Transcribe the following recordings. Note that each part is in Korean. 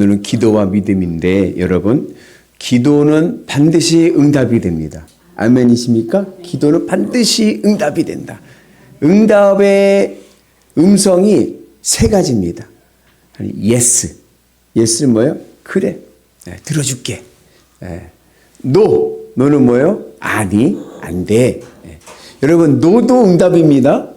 오늘은 기도와 믿음인데 여러분, 기도는 반드시 응답이 됩니다. 아멘이십니까? 기도는 반드시 응답이 된다. 응답의 음성이 세 가지입니다. 예스. 예스는 뭐예요? 그래. 들어줄게. 노. 노는 뭐예요? 아니, 안 돼. 여러분, 노도 응답입니다.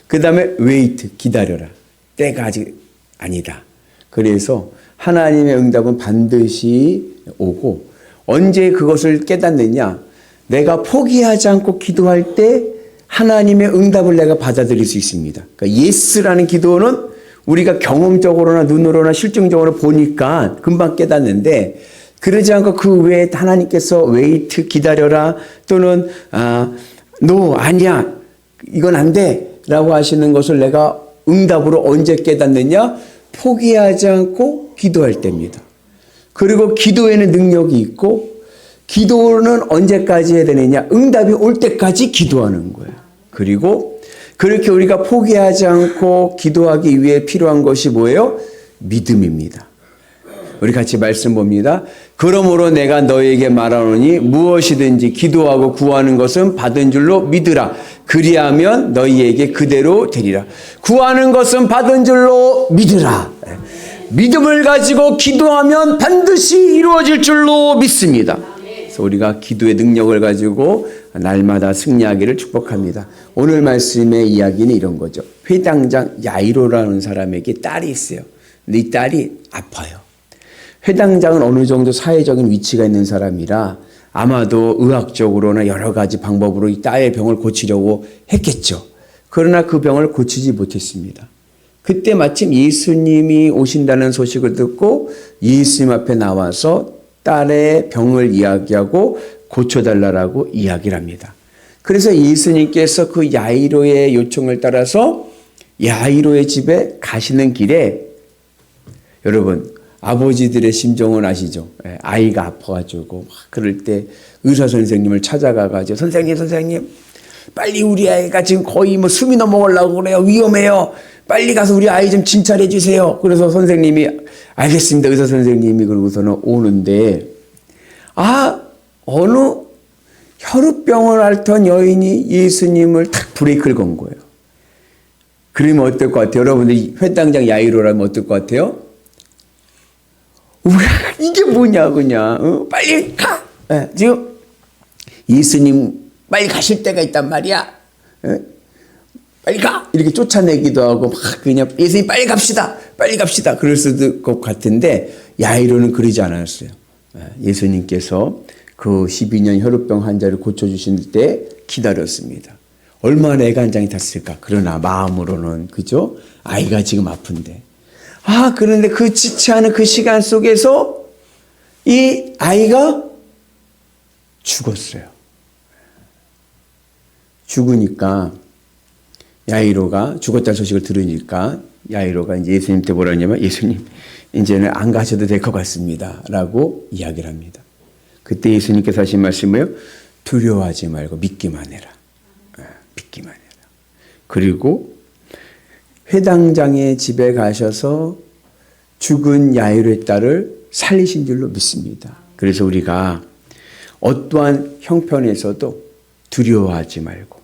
그 다음에 웨이트. 기다려라. 때가 아직 아니다. 그래서 하나님의 응답은 반드시 오고, 언제 그것을 깨닫느냐? 내가 포기하지 않고 기도할 때 하나님의 응답을 내가 받아들일 수 있습니다. 그러니까 예스라는 기도는 우리가 경험적으로나 눈으로나 실증적으로 보니까 금방 깨닫는데, 그러지 않고 그 외에 하나님께서 웨이트, 기다려라, 또는 노, 아니야, 이건 안 돼 라고 하시는 것을 내가 응답으로 언제 깨닫느냐? 포기하지 않고 기도할 때입니다. 그리고 기도에는 능력이 있고, 기도는 언제까지 해야 되느냐? 응답이 올 때까지 기도하는 거예요. 그리고 그렇게 우리가 포기하지 않고 기도하기 위해 필요한 것이 뭐예요? 믿음입니다. 우리 같이 말씀 봅니다. 그러므로 내가 너에게 말하노니 무엇이든지 기도하고 구하는 것은 받은 줄로 믿으라. 그리하면 너희에게 그대로 되리라. 구하는 것은 받은 줄로 믿으라. 믿음을 가지고 기도하면 반드시 이루어질 줄로 믿습니다. 그래서 우리가 기도의 능력을 가지고 날마다 승리하기를 축복합니다. 오늘 말씀의 이야기는 이런 거죠. 회당장 야이로라는 사람에게 딸이 있어요. 근데 이 딸이 아파요. 회당장은 어느 정도 사회적인 위치가 있는 사람이라 아마도 의학적으로나 여러 가지 방법으로 이 딸의 병을 고치려고 했겠죠. 그러나 그 병을 고치지 못했습니다. 그때 마침 예수님이 오신다는 소식을 듣고 예수님 앞에 나와서 딸의 병을 이야기하고 고쳐달라고 이야기를 합니다. 그래서 예수님께서 그 야이로의 요청을 따라서 야이로의 집에 가시는 길에, 여러분 아버지들의 심정은 아시죠? 아이가 아파가지고 막 그럴 때 의사 선생님을 찾아가가지고 선생님 빨리 우리 아이가 지금 거의 뭐 숨이 넘어가려고 그래요. 위험해요. 빨리 가서 우리 아이 좀 진찰해 주세요. 그래서 선생님이 알겠습니다. 의사 선생님이 그러고서는 오는데, 어느 혈우병을 앓던 여인이 예수님을 탁 브레이크를 건 거예요. 그러면 어떨 것 같아요? 여러분들 회당장 야이로라면 어떨 것 같아요? 이게 뭐냐 그냥 빨리 가. 지금 예수님 빨리 가실 때가 있단 말이야. 빨리 가! 이렇게 쫓아내기도 하고, 막 그냥 예수님 빨리 갑시다! 빨리 갑시다! 그럴 수도 것 같은데, 야이로는 그러지 않았어요. 예수님께서 그 12년 혈우병 환자를 고쳐주신 때 기다렸습니다. 얼마나 애간장이 탔을까? 그러나 마음으로는, 그죠? 아이가 지금 아픈데. 그런데 그 지체하는 그 시간 속에서 이 아이가 죽었어요. 죽으니까, 야이로가 죽었다는 소식을 들으니까 야이로가 이제 예수님한테 뭐라 하냐면, 예수님 이제는 안 가셔도 될 것 같습니다 라고 이야기를 합니다. 그때 예수님께서 하신 말씀이에요. 두려워하지 말고 믿기만 해라. 믿기만 해라. 그리고 회당장의 집에 가셔서 죽은 야이로의 딸을 살리신 줄로 믿습니다. 그래서 우리가 어떠한 형편에서도 두려워하지 말고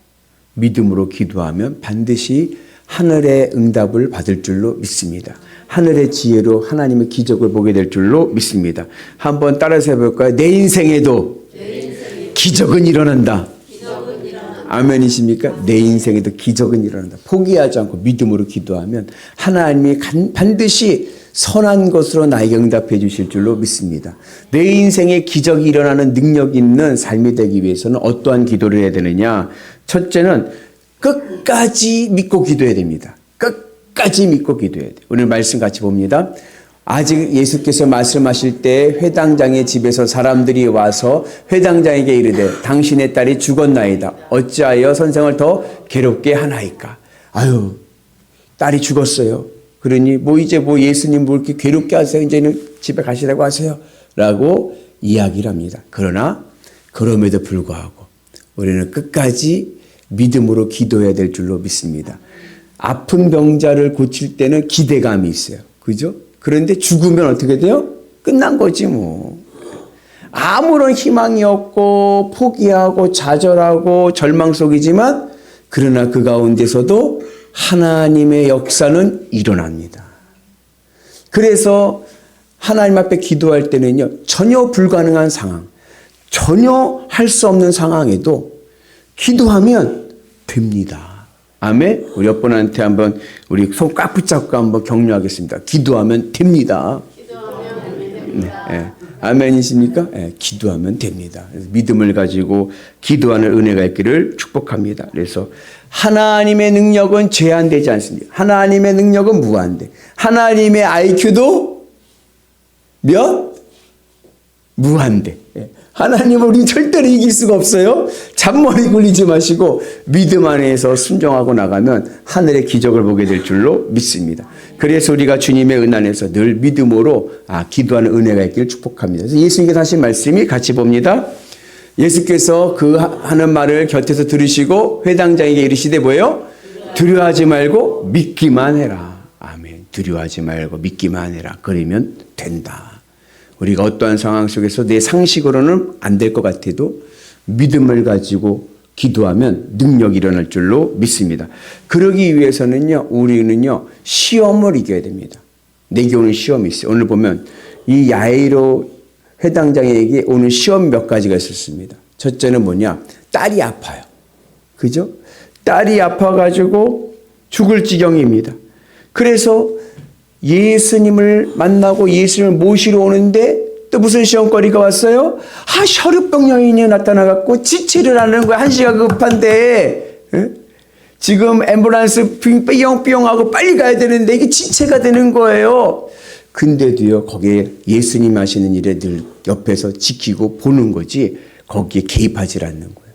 믿음으로 기도하면 반드시 하늘의 응답을 받을 줄로 믿습니다. 하늘의 지혜로 하나님의 기적을 보게 될 줄로 믿습니다. 한번 따라서 해볼까요? 내 인생에도 기적은 일어난다. 아멘이십니까? 내 인생에도 기적은 일어난다. 포기하지 않고 믿음으로 기도하면 하나님이 반드시 선한 것으로 나에게 응답해 주실 줄로 믿습니다. 내 인생에 기적이 일어나는 능력 있는 삶이 되기 위해서는 어떠한 기도를 해야 되느냐? 첫째는 끝까지 믿고 기도해야 됩니다. 끝까지 믿고 기도해야 돼요. 오늘 말씀 같이 봅니다. 아직 예수께서 말씀하실 때 회당장의 집에서 사람들이 와서 회당장에게 이르되 당신의 딸이 죽었나이다. 어찌하여 선생을 더 괴롭게 하나이까? 딸이 죽었어요. 그러니 이제 예수님 이렇게 괴롭게 하세요. 이제는 집에 가시라고 하세요. 라고 이야기를 합니다. 그러나 그럼에도 불구하고 우리는 끝까지 믿음으로 기도해야 될 줄로 믿습니다. 아픈 병자를 고칠 때는 기대감이 있어요. 그죠? 그런데 죽으면 어떻게 돼요? 끝난 거지 뭐. 아무런 희망이 없고 포기하고 좌절하고 절망 속이지만 그러나 그 가운데서도 하나님의 역사는 일어납니다. 그래서 하나님 앞에 기도할 때는요, 전혀 불가능한 상황, 전혀 할 수 없는 상황에도 기도하면 됩니다. 아멘. 우리 옆분한테 한번 우리 손 꽉 붙잡고 한번 격려하겠습니다. 기도하면 됩니다. 네, 네. 아멘이십니까? 네, 기도하면 됩니다. 그래서 믿음을 가지고 기도하는 은혜가 있기를 축복합니다. 그래서 하나님의 능력은 제한되지 않습니다. 하나님의 능력은 무한대. 하나님의 IQ도 몇? 무한대. 하나님을 우리 절대로 이길 수가 없어요. 잔머리 굴리지 마시고 믿음 안에서 순종하고 나가면 하늘의 기적을 보게 될 줄로 믿습니다. 그래서 우리가 주님의 은 안에서 늘 믿음으로 기도하는 은혜가 있기를 축복합니다. 그래서 예수님께서 하신 말씀이 같이 봅니다. 예수께서 그 하는 말을 곁에서 들으시고 회당장에게 이르시되 뭐예요? 두려워하지 말고 믿기만 해라. 아멘. 두려워하지 말고 믿기만 해라. 그러면 된다. 우리가 어떠한 상황 속에서 내 상식으로는 안 될 것 같아도 믿음을 가지고 기도하면 능력이 일어날 줄로 믿습니다. 그러기 위해서는요, 우리는요, 시험을 이겨야 됩니다. 내게 오는 시험이 있어요. 오늘 보면 이 야이로 회당장에게 오는 시험 몇 가지가 있었습니다. 첫째는 뭐냐? 딸이 아파요. 그죠? 딸이 아파가지고 죽을 지경입니다. 그래서 예수님을 만나고 예수님을 모시러 오는데 또 무슨 시험거리가 왔어요? 혈우병 여인이 나타나갖고 지체를 하는 거야. 한시가 급한데 지금 앰뷸런스 삐용삐용하고 빨리 가야 되는데 이게 지체가 되는 거예요. 근데도요, 거기에 예수님 하시는 일에 늘 옆에서 지키고 보는 거지 거기에 개입하지 않는 거예요.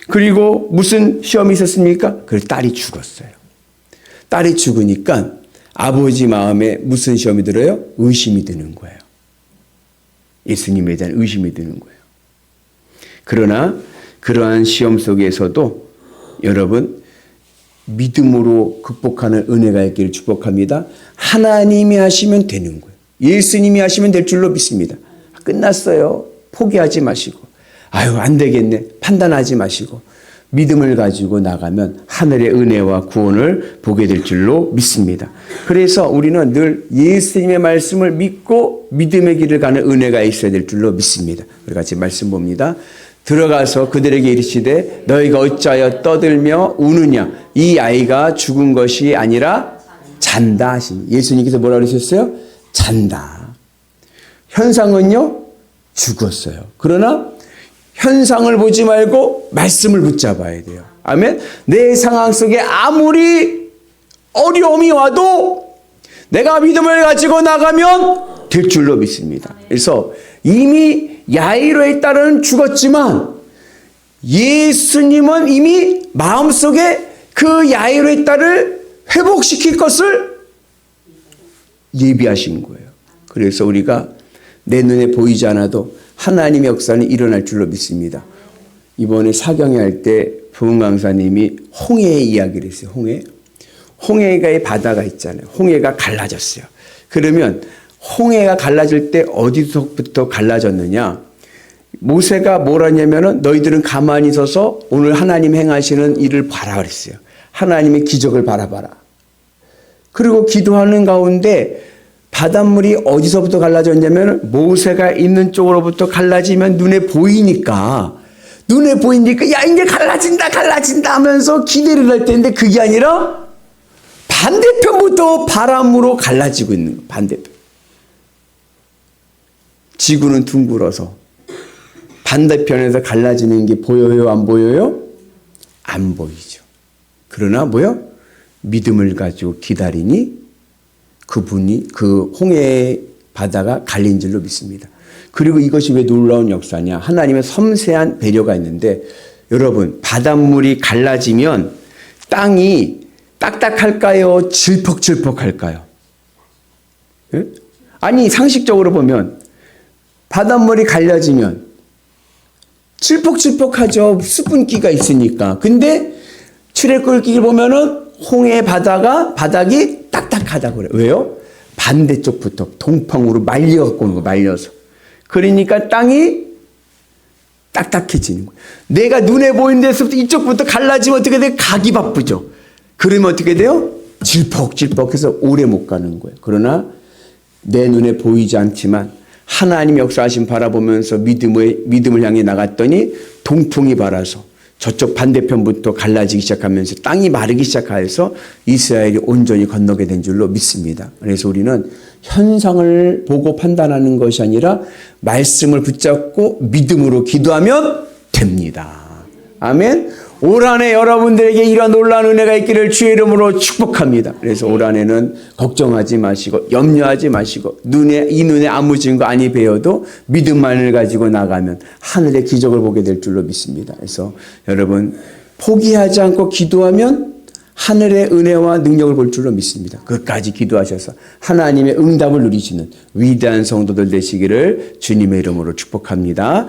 그리고 무슨 시험이 있었습니까? 그래서 딸이 죽었어요. 딸이 죽으니까 아버지 마음에 무슨 시험이 들어요? 의심이 드는 거예요. 예수님에 대한 의심이 드는 거예요. 그러나 그러한 시험 속에서도 여러분 믿음으로 극복하는 은혜가 있기를 축복합니다. 하나님이 하시면 되는 거예요. 예수님이 하시면 될 줄로 믿습니다. 끝났어요. 포기하지 마시고 안 되겠네 판단하지 마시고 믿음을 가지고 나가면 하늘의 은혜와 구원을 보게 될 줄로 믿습니다. 그래서 우리는 늘 예수님의 말씀을 믿고 믿음의 길을 가는 은혜가 있어야 될 줄로 믿습니다. 우리 같이 말씀 봅니다. 들어가서 그들에게 이르시되 너희가 어찌하여 떠들며 우느냐 이 아이가 죽은 것이 아니라 잔다 하시니. 예수님께서 뭐라 그러셨어요? 잔다. 현상은요 죽었어요. 그러나 현상을 보지 말고 말씀을 붙잡아야 돼요. 아멘. 내 상황 속에 아무리 어려움이 와도 내가 믿음을 가지고 나가면 될 줄로 믿습니다. 그래서 이미 야이로의 딸은 죽었지만 예수님은 이미 마음속에 그 야이로의 딸을 회복시킬 것을 예비하신 거예요. 그래서 우리가 내 눈에 보이지 않아도 하나님의 역사는 일어날 줄로 믿습니다. 이번에 사경회 할 때 부흥 강사님이 홍해의 이야기를 했어요. 홍해가의 바다가 있잖아요. 홍해가 갈라졌어요. 그러면 홍해가 갈라질 때 어디서부터 갈라졌느냐? 모세가 뭐라 했냐면은 너희들은 가만히 서서 오늘 하나님 행하시는 일을 봐라 그랬어요. 하나님의 기적을 바라봐라. 그리고 기도하는 가운데 바닷물이 어디서부터 갈라졌냐면 모세가 있는 쪽으로부터 갈라지면 눈에 보이니까 야 이제 갈라진다 하면서 기대를 할 텐데 그게 아니라 반대편부터 바람으로 갈라지고 있는 거예요. 반대편. 지구는 둥글어서 반대편에서 갈라지는 게 보여요? 안 보여요? 안 보이죠. 그러나 뭐요? 믿음을 가지고 기다리니 그분이 그 홍해의 바다가 갈린 줄로 믿습니다. 그리고 이것이 왜 놀라운 역사냐? 하나님의 섬세한 배려가 있는데 여러분 바닷물이 갈라지면 땅이 딱딱할까요? 질퍽질퍽할까요? 예? 아니 상식적으로 보면 바닷물이 갈라지면 질퍽질퍽하죠. 수분기가 있으니까. 근데 출애굽기를 보면은 홍해 바닥이 딱딱하다고 그래요. 왜요? 반대쪽부터 동풍으로 말려갖고 오는 거, 말려서. 그러니까 땅이 딱딱해지는 거예요. 내가 눈에 보이는 데서부터 이쪽부터 갈라지면 어떻게 돼요? 가기 바쁘죠. 그러면 어떻게 돼요? 질퍽질퍽해서 오래 못 가는 거예요. 그러나 내 눈에 보이지 않지만 하나님 역사하심 바라보면서 믿음을 향해 나갔더니 동풍이 발아서 저쪽 반대편부터 갈라지기 시작하면서 땅이 마르기 시작하여서 이스라엘이 온전히 건너게 된 줄로 믿습니다. 그래서 우리는 현상을 보고 판단하는 것이 아니라 말씀을 붙잡고 믿음으로 기도하면 됩니다. 아멘. 올 한해 여러분들에게 이런 놀라운 은혜가 있기를 주의 이름으로 축복합니다. 그래서 올 한해는 걱정하지 마시고 염려하지 마시고 이 눈에 아무 증거 아니 배워도 믿음만을 가지고 나가면 하늘의 기적을 보게 될 줄로 믿습니다. 그래서 여러분 포기하지 않고 기도하면 하늘의 은혜와 능력을 볼 줄로 믿습니다. 끝까지 기도하셔서 하나님의 응답을 누리시는 위대한 성도들 되시기를 주님의 이름으로 축복합니다.